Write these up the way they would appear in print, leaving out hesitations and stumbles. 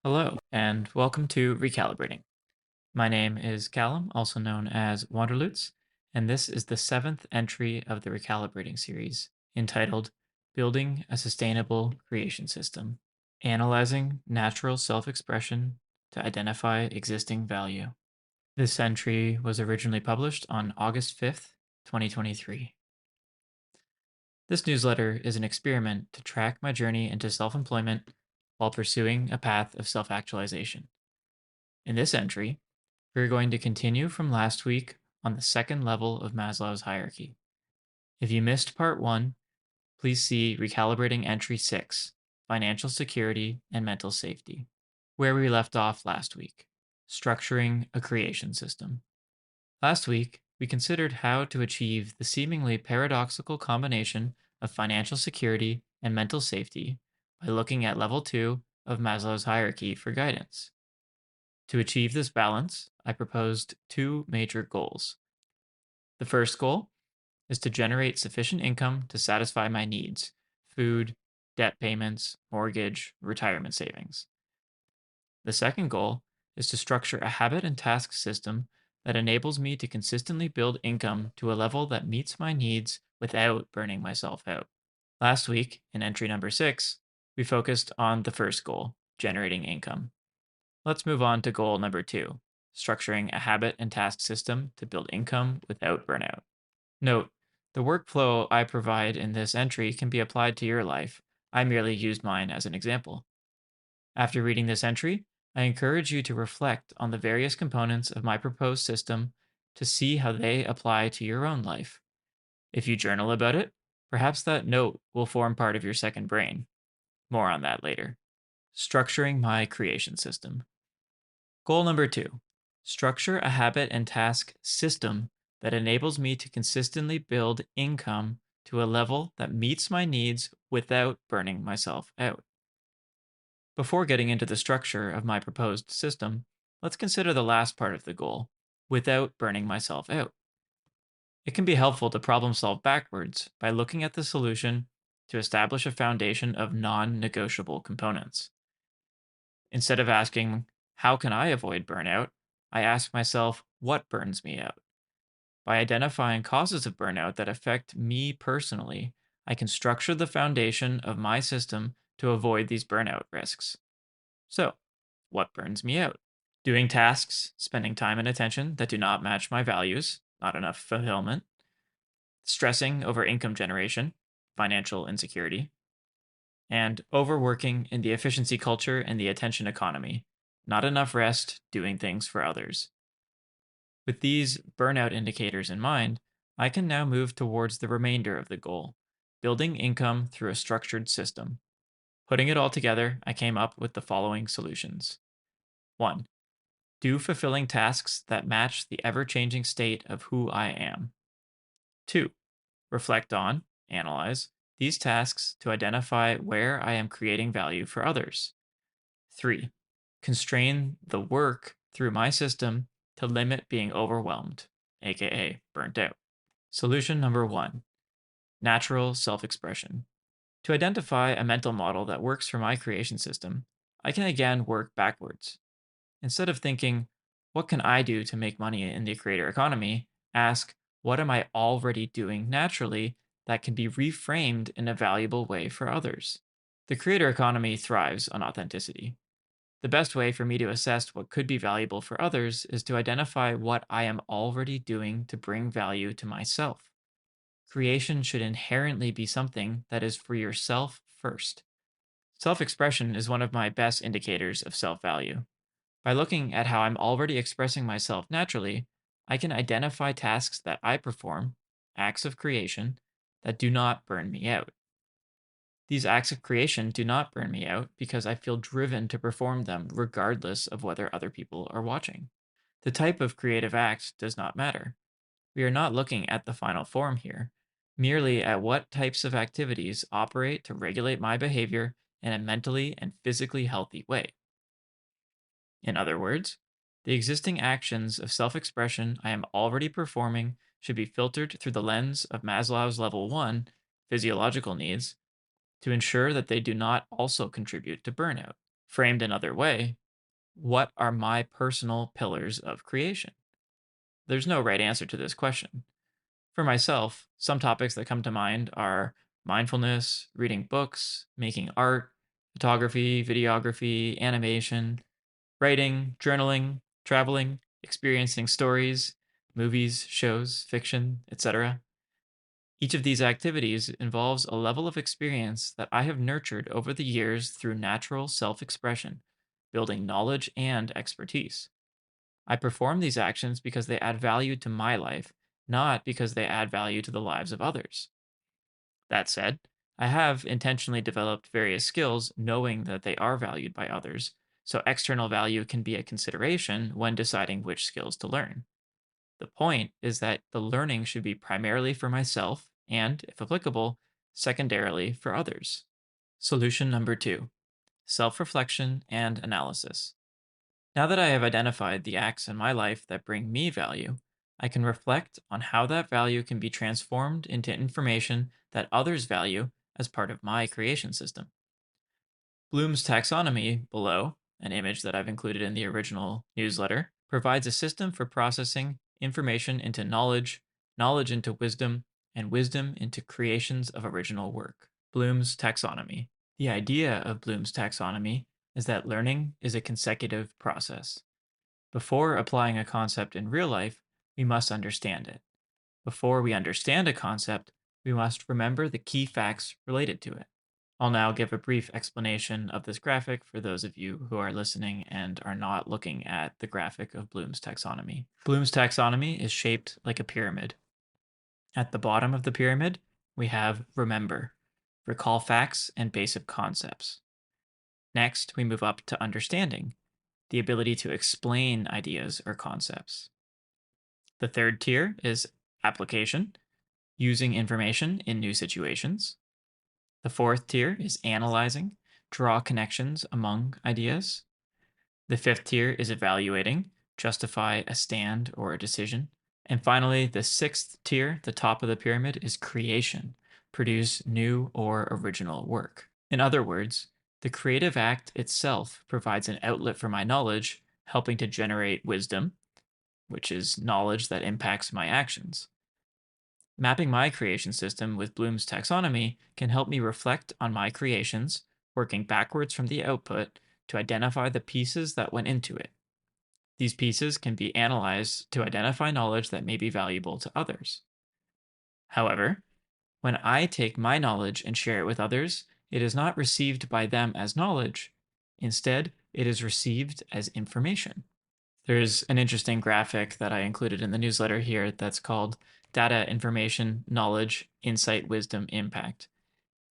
Hello, and welcome to Recalibrating. My name is Callum, also known as Wanderloots, and this is the seventh entry of the Recalibrating series entitled Building a Sustainable Creation System, Analyzing Natural Self Expression to Identify Existing Value. This entry was originally published on August 5th, 2023. This newsletter is an experiment to track my journey into self employment while pursuing a path of self actualization. In this entry, we're going to continue from last week on the second level of Maslow's hierarchy. If you missed part 1, please see Recalibrating Entry 6, Financial Security and Mental Safety, where we left off last week, structuring a creation system. Last week, we considered how to achieve the seemingly paradoxical combination of financial security and mental safety by looking at level 2 of Maslow's hierarchy for guidance. To achieve this balance, I proposed two major goals. The first goal is to generate sufficient income to satisfy my needs: food, debt payments, mortgage, retirement savings. The second goal is to structure a habit and task system that enables me to consistently build income to a level that meets my needs without burning myself out. Last week, in entry number 6, we focused on the first goal, generating income. Let's move on to goal number 2, structuring a habit and task system to build income without burnout. Note, the workflow I provide in this entry can be applied to your life. I merely used mine as an example. After reading this entry, I encourage you to reflect on the various components of my proposed system to see how they apply to your own life. If you journal about it, perhaps that note will form part of your second brain. More on that later. Structuring my creation system. Goal number 2, structure a habit and task system that enables me to consistently build income to a level that meets my needs without burning myself out. Before getting into the structure of my proposed system, let's consider the last part of the goal: without burning myself out. It can be helpful to problem solve backwards by looking at the solution to establish a foundation of non negotiable components. Instead of asking, how can I avoid burnout? I ask myself, what burns me out? By identifying causes of burnout that affect me personally, I can structure the foundation of my system to avoid these burnout risks. So, what burns me out? Doing tasks, spending time and attention that do not match my values, not enough fulfillment, stressing over income generation, financial insecurity, and overworking in the efficiency culture and the attention economy, not enough rest doing things for others. With these burnout indicators in mind, I can now move towards the remainder of the goal: building income through a structured system. Putting it all together, I came up with the following solutions. 1. Do fulfilling tasks that match the ever changing state of who I am. 2. Reflect on, analyze, these tasks to identify where I am creating value for others. 3. Constrain the work through my system to limit being overwhelmed, aka burnt out. Solution number 1, natural self expression. To identify a mental model that works for my creation system, I can again work backwards. Instead of thinking, what can I do to make money in the creator economy? Ask, what am I already doing naturally that can be reframed in a valuable way for others? The creator economy thrives on authenticity. The best way for me to assess what could be valuable for others is to identify what I am already doing to bring value to myself. Creation should inherently be something that is for yourself first. Self expression is one of my best indicators of self value. By looking at how I'm already expressing myself naturally, I can identify tasks that I perform, acts of creation, that do not burn me out. These acts of creation do not burn me out because I feel driven to perform them regardless of whether other people are watching. The type of creative act does not matter. We are not looking at the final form here, merely at what types of activities operate to regulate my behavior in a mentally and physically healthy way. In other words, the existing actions of self expression I am already performing should be filtered through the lens of Maslow's level 1, physiological needs, to ensure that they do not also contribute to burnout. Framed another way, what are my personal pillars of creation? There's no right answer to this question. For myself, some topics that come to mind are mindfulness, reading books, making art, photography, videography, animation, writing, journaling, traveling, experiencing stories, movies, shows, fiction, etc. Each of these activities involves a level of experience that I have nurtured over the years through natural self expression, building knowledge and expertise. I perform these actions because they add value to my life, not because they add value to the lives of others. That said, I have intentionally developed various skills knowing that they are valued by others, so external value can be a consideration when deciding which skills to learn. The point is that the learning should be primarily for myself and, if applicable, secondarily for others. Solution number two: self reflection and analysis. Now that I have identified the acts in my life that bring me value, I can reflect on how that value can be transformed into information that others value as part of my creation system. Bloom's taxonomy below, an image that I've included in the original newsletter, provides a system for processing information into knowledge, knowledge into wisdom, and wisdom into creations of original work. Bloom's taxonomy. The idea of Bloom's taxonomy is that learning is a consecutive process. Before applying a concept in real life, we must understand it. Before we understand a concept, we must remember the key facts related to it. I'll now give a brief explanation of this graphic for those of you who are listening and are not looking at the graphic of Bloom's taxonomy. Bloom's taxonomy is shaped like a pyramid. At the bottom of the pyramid, we have remember, recall facts and basic concepts. Next, we move up to understanding, the ability to explain ideas or concepts. The third tier is application, using information in new situations. The fourth tier is analyzing, draw connections among ideas. The fifth tier is evaluating, justify a stand or a decision. And finally, the sixth tier, the top of the pyramid, is creation, produce new or original work. In other words, the creative act itself provides an outlet for my knowledge, helping to generate wisdom, which is knowledge that impacts my actions. Mapping my creation system with Bloom's taxonomy can help me reflect on my creations, working backwards from the output to identify the pieces that went into it. These pieces can be analyzed to identify knowledge that may be valuable to others. However, when I take my knowledge and share it with others, it is not received by them as knowledge. Instead, it is received as information. There's an interesting graphic that I included in the newsletter here that's called Data, Information, Knowledge, Insight, Wisdom, Impact.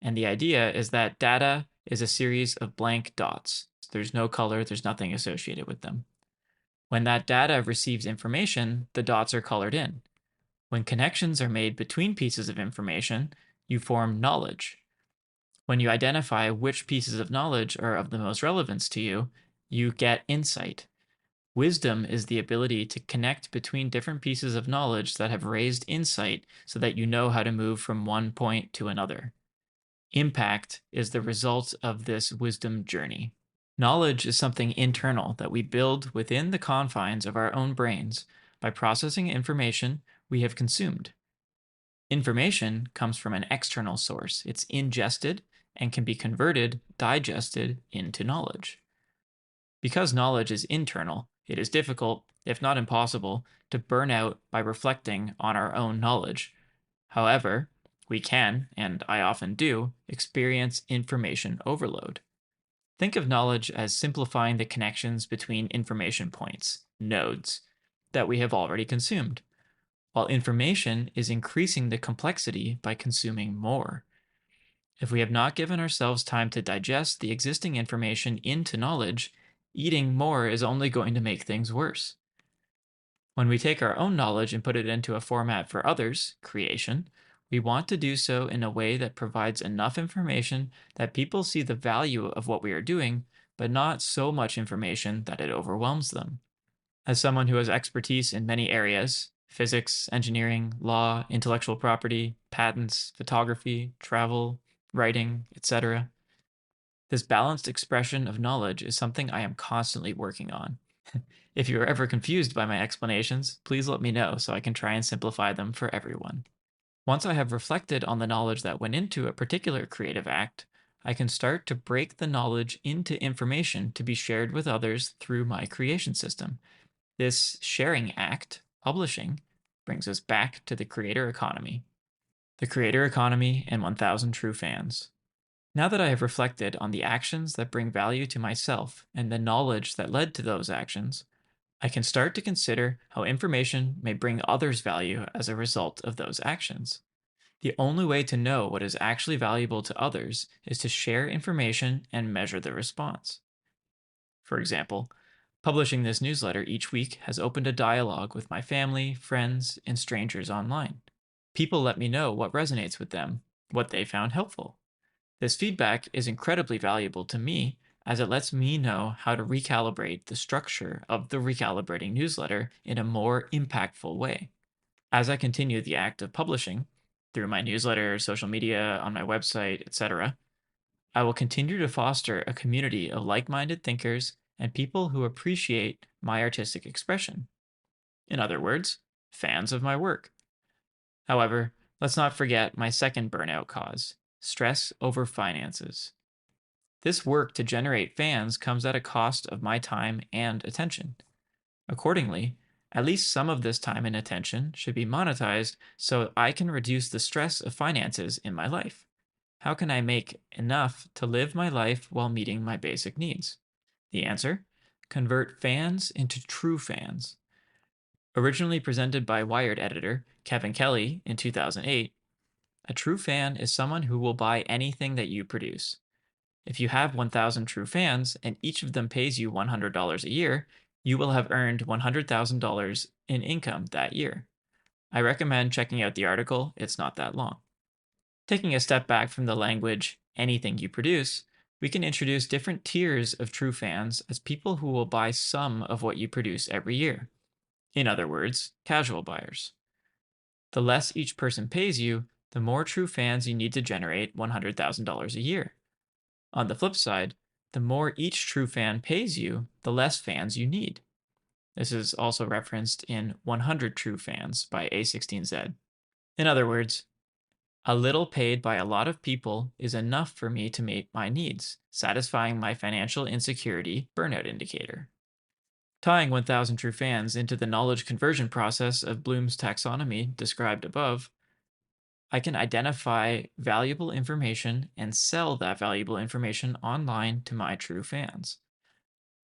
And the idea is that data is a series of blank dots. There's no color, there's nothing associated with them. When that data receives information, the dots are colored in. When connections are made between pieces of information, you form knowledge. When you identify which pieces of knowledge are of the most relevance to you, you get insight. Wisdom is the ability to connect between different pieces of knowledge that have raised insight so that you know how to move from one point to another. Impact is the result of this wisdom journey. Knowledge is something internal that we build within the confines of our own brains by processing information we have consumed. Information comes from an external source. It's ingested and can be converted, digested into knowledge. Because knowledge is internal, it is difficult, if not impossible, to burn out by reflecting on our own knowledge. However, we can, and I often do, experience information overload. Think of knowledge as simplifying the connections between information points, nodes, that we have already consumed, while information is increasing the complexity by consuming more. If we have not given ourselves time to digest the existing information into knowledge, eating more is only going to make things worse. When we take our own knowledge and put it into a format for others, creation, we want to do so in a way that provides enough information that people see the value of what we are doing, but not so much information that it overwhelms them. As someone who has expertise in many areas, physics, engineering, law, intellectual property, patents, photography, travel, writing, etc., This balanced expression of knowledge is something I am constantly working on. If you are ever confused by my explanations, please let me know so I can try and simplify them for everyone. Once I have reflected on the knowledge that went into a particular creative act, I can start to break the knowledge into information to be shared with others through my creation system. This sharing act, publishing, brings us back to the creator economy. The creator economy and 1000 true fans. Now that I have reflected on the actions that bring value to myself and the knowledge that led to those actions, I can start to consider how information may bring others value as a result of those actions. The only way to know what is actually valuable to others is to share information and measure the response. For example, publishing this newsletter each week has opened a dialogue with my family, friends, and strangers online. People let me know what resonates with them, what they found helpful. This feedback is incredibly valuable to me as it lets me know how to recalibrate the structure of the Recalibrating newsletter in a more impactful way. As I continue the act of publishing, through my newsletter, social media, on my website, etc., I will continue to foster a community of like minded thinkers and people who appreciate my artistic expression. In other words, fans of my work. However, let's not forget my second burnout cause: stress over finances. This work to generate fans comes at a cost of my time and attention. Accordingly, at least some of this time and attention should be monetized so I can reduce the stress of finances in my life. How can I make enough to live my life while meeting my basic needs? The answer: convert fans into true fans. Originally presented by Wired editor Kevin Kelly in 2008, a true fan is someone who will buy anything that you produce. If you have 1,000 true fans and each of them pays you $100 a year, you will have earned $100,000 in income that year. I recommend checking out the article, it's not that long. Taking a step back from the language, anything you produce, we can introduce different tiers of true fans as people who will buy some of what you produce every year. In other words, casual buyers. The less each person pays you, the more true fans you need to generate $100,000 a year. On the flip side, the more each true fan pays you, the less fans you need. This is also referenced in 100 True Fans by A16Z. In other words, a little paid by a lot of people is enough for me to meet my needs, satisfying my financial insecurity burnout indicator. Tying 1000 True Fans into the knowledge conversion process of Bloom's taxonomy described above, I can identify valuable information and sell that valuable information online to my true fans.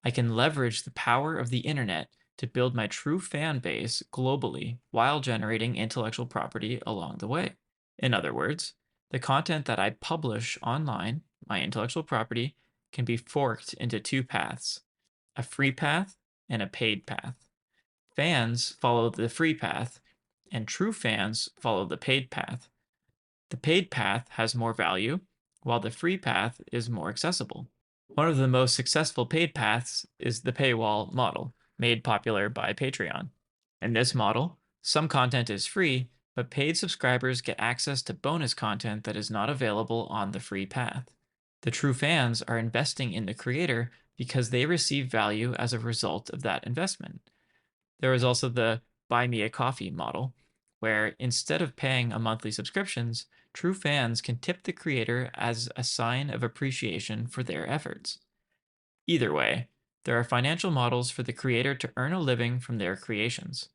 I can leverage the power of the internet to build my true fan base globally while generating intellectual property along the way. In other words, the content that I publish online, my intellectual property, can be forked into two paths: a free path and a paid path. Fans follow the free path, and true fans follow the paid path. The paid path has more value, while the free path is more accessible. One of the most successful paid paths is the paywall model, made popular by Patreon. In this model, some content is free, but paid subscribers get access to bonus content that is not available on the free path. The true fans are investing in the creator because they receive value as a result of that investment. There is also the Buy Me a Coffee model, where instead of paying a monthly subscriptions, true fans can tip the creator as a sign of appreciation for their efforts. Either way, there are financial models for the creator to earn a living from their creations.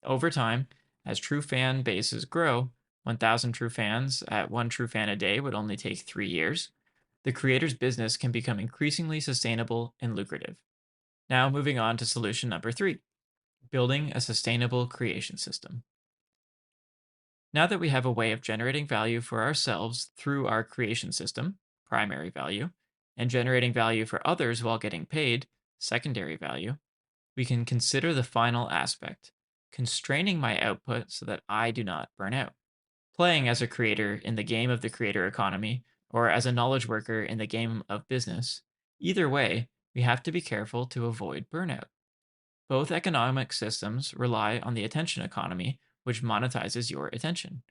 Over time, as true fan bases grow, 1,000 true fans at one true fan a day would only take 3 years. The creator's business can become increasingly sustainable and lucrative. Now, moving on to solution number 3: building a sustainable creation system. Now that we have a way of generating value for ourselves through our creation system, primary value, and generating value for others while getting paid, secondary value, we can consider the final aspect: constraining my output so that I do not burn out. Playing as a creator in the game of the creator economy, or as a knowledge worker in the game of business, either way, we have to be careful to avoid burnout. Both economic systems rely on the attention economy, which monetizes your attention.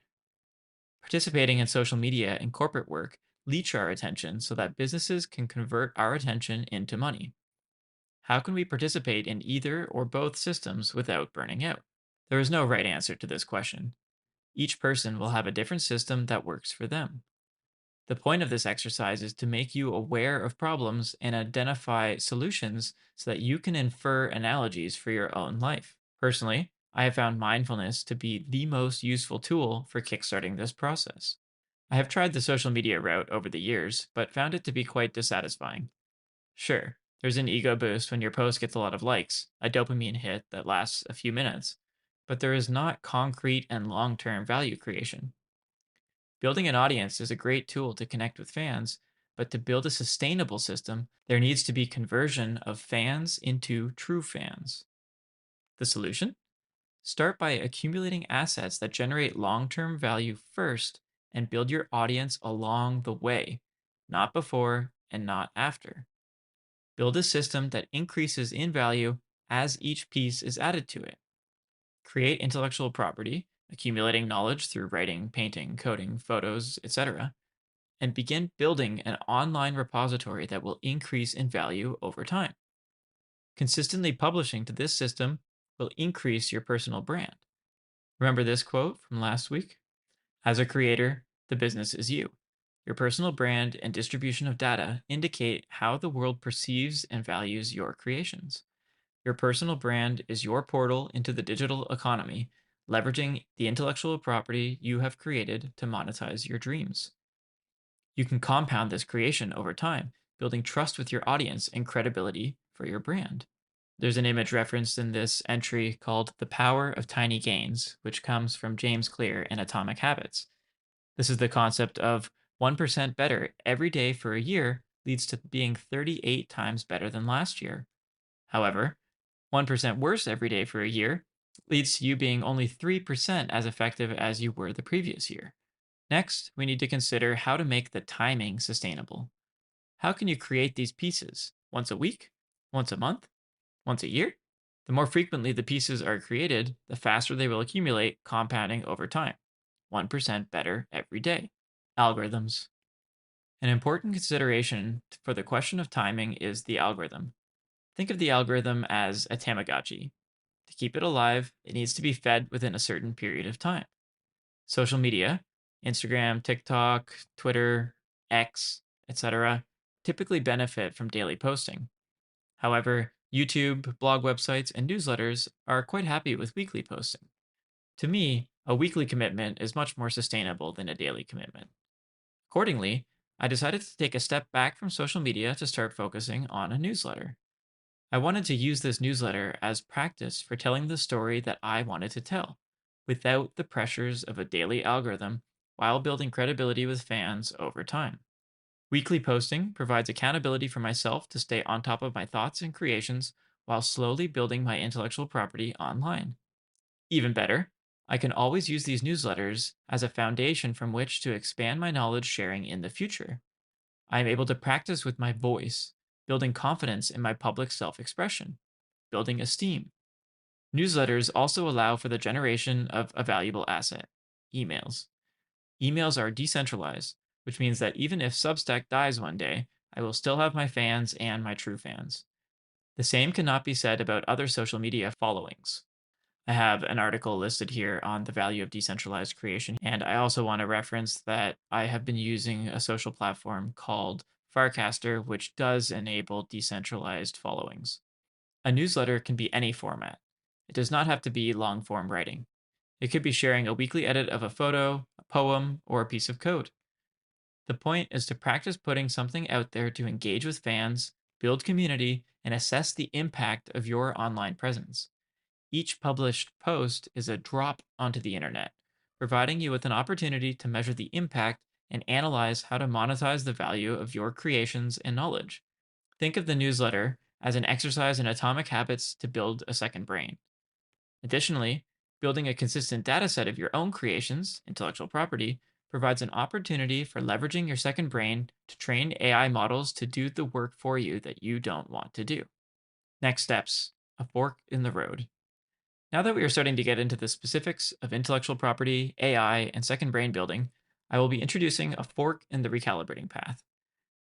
Participating in social media and corporate work leech our attention so that businesses can convert our attention into money? How can we participate in either or both systems without burning out? There is no right answer to this question. Each person will have a different system that works for them. The point of this exercise is to make you aware of problems and identify solutions so that you can infer analogies for your own life. Personally, I have found mindfulness to be the most useful tool for kickstarting this process. I have tried the social media route over the years, but found it to be quite dissatisfying. Sure, there's an ego boost when your post gets a lot of likes, a dopamine hit that lasts a few minutes, but there is not concrete and long term value creation. Building an audience is a great tool to connect with fans, but to build a sustainable system, there needs to be conversion of fans into true fans. The solution? Start by accumulating assets that generate long term value first and build your audience along the way, not before and not after. Build a system that increases in value as each piece is added to it. Create intellectual property, accumulating knowledge through writing, painting, coding, photos, etc., and begin building an online repository that will increase in value over time. Consistently publishing to this system will increase your personal brand. Remember this quote from last week? As a creator, the business is you. Your personal brand and distribution of data indicate how the world perceives and values your creations. Your personal brand is your portal into the digital economy, leveraging the intellectual property you have created to monetize your dreams. You can compound this creation over time, building trust with your audience and credibility for your brand. There's an image referenced in this entry called The Power of Tiny Gains, which comes from James Clear in Atomic Habits. This is the concept of 1% better every day for a year leads to being 38 times better than last year. However, 1% worse every day for a year leads to you being only 3% as effective as you were the previous year. Next, we need to consider how to make the timing sustainable. How can you create these pieces? Once a week? Once a month? Once a year? The more frequently the pieces are created, the faster they will accumulate, compounding over time. 1% better every day. Algorithms. An important consideration for the question of timing is the algorithm. Think of the algorithm as a Tamagotchi. To keep it alive, it needs to be fed within a certain period of time. Social media, Instagram, TikTok, Twitter, X, etc., typically benefit from daily posting. However, YouTube, blog websites, and newsletters are quite happy with weekly posting. To me, a weekly commitment is much more sustainable than a daily commitment. Accordingly, I decided to take a step back from social media to start focusing on a newsletter. I wanted to use this newsletter as practice for telling the story that I wanted to tell, without the pressures of a daily algorithm, while building credibility with fans over time. Weekly posting provides accountability for myself to stay on top of my thoughts and creations while slowly building my intellectual property online. Even better, I can always use these newsletters as a foundation from which to expand my knowledge sharing in the future. I am able to practice with my voice, building confidence in my public self expression, building esteem. Newsletters also allow for the generation of a valuable asset: emails. Emails are decentralized, which means that even if Substack dies one day, I will still have my fans and my true fans. The same cannot be said about other social media followings. I have an article listed here on the value of decentralized creation, and I also want to reference that I have been using a social platform called Farcaster, which does enable decentralized followings. A newsletter can be any format. It does not have to be long form writing. It could be sharing a weekly edit of a photo, a poem, or a piece of code. The point is to practice putting something out there to engage with fans, build community, and assess the impact of your online presence. Each published post is a drop onto the internet, providing you with an opportunity to measure the impact and analyze how to monetize the value of your creations and knowledge. Think of the newsletter as an exercise in atomic habits to build a second brain. Additionally, building a consistent data set of your own creations, intellectual property, provides an opportunity for leveraging your second brain to train AI models to do the work for you that you don't want to do. Next steps: a fork in the road. Now that we are starting to get into the specifics of intellectual property, AI, and second brain building, I will be introducing a fork in the recalibrating path.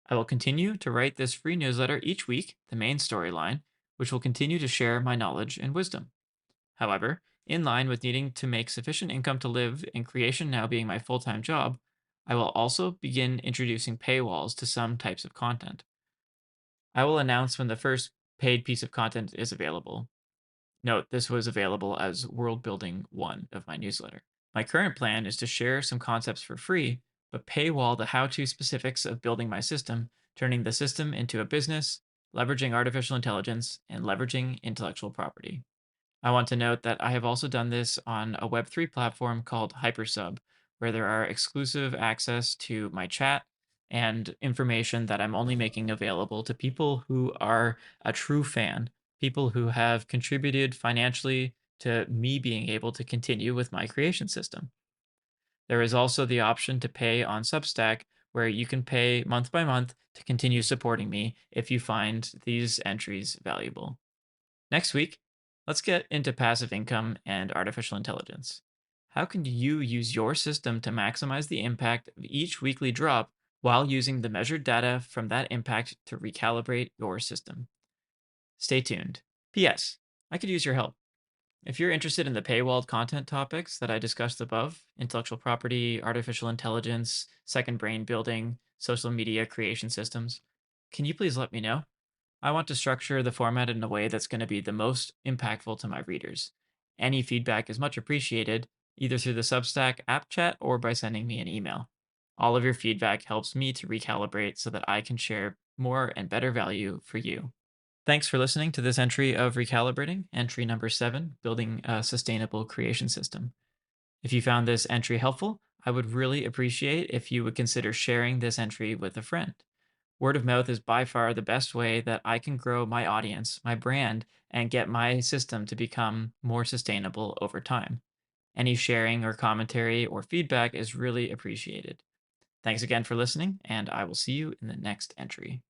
I will continue to write this free newsletter each week, the main storyline, which will continue to share my knowledge and wisdom. However, in line with needing to make sufficient income to live and creation now being my full time job, I will also begin introducing paywalls to some types of content. I will announce when the first paid piece of content is available. Note, this was available as World Building 1 of my newsletter. My current plan is to share some concepts for free, but paywall the how to specifics of building my system, turning the system into a business, leveraging artificial intelligence, and leveraging intellectual property. I want to note that I have also done this on a Web3 platform called Hypersub, where there are exclusive access to my chat and information that I'm only making available to people who are a true fan, people who have contributed financially to me being able to continue with my creation system. There is also the option to pay on Substack, where you can pay month by month to continue supporting me if you find these entries valuable. Next week, let's get into passive income and artificial intelligence. How can you use your system to maximize the impact of each weekly drop while using the measured data from that impact to recalibrate your system? Stay tuned. P.S. I could use your help. If you're interested in the paywalled content topics that I discussed above, intellectual property, artificial intelligence, second brain building, social media creation systems, can you please let me know? I want to structure the format in a way that's going to be the most impactful to my readers. Any feedback is much appreciated, either through the Substack app chat or by sending me an email. All of your feedback helps me to recalibrate so that I can share more and better value for you. Thanks for listening to this entry of Recalibrating, entry number 7, Building a Sustainable Creation System. If you found this entry helpful, I would really appreciate if you would consider sharing this entry with a friend. Word of mouth is by far the best way that I can grow my audience, my brand, and get my system to become more sustainable over time. Any sharing or commentary or feedback is really appreciated. Thanks again for listening, and I will see you in the next entry.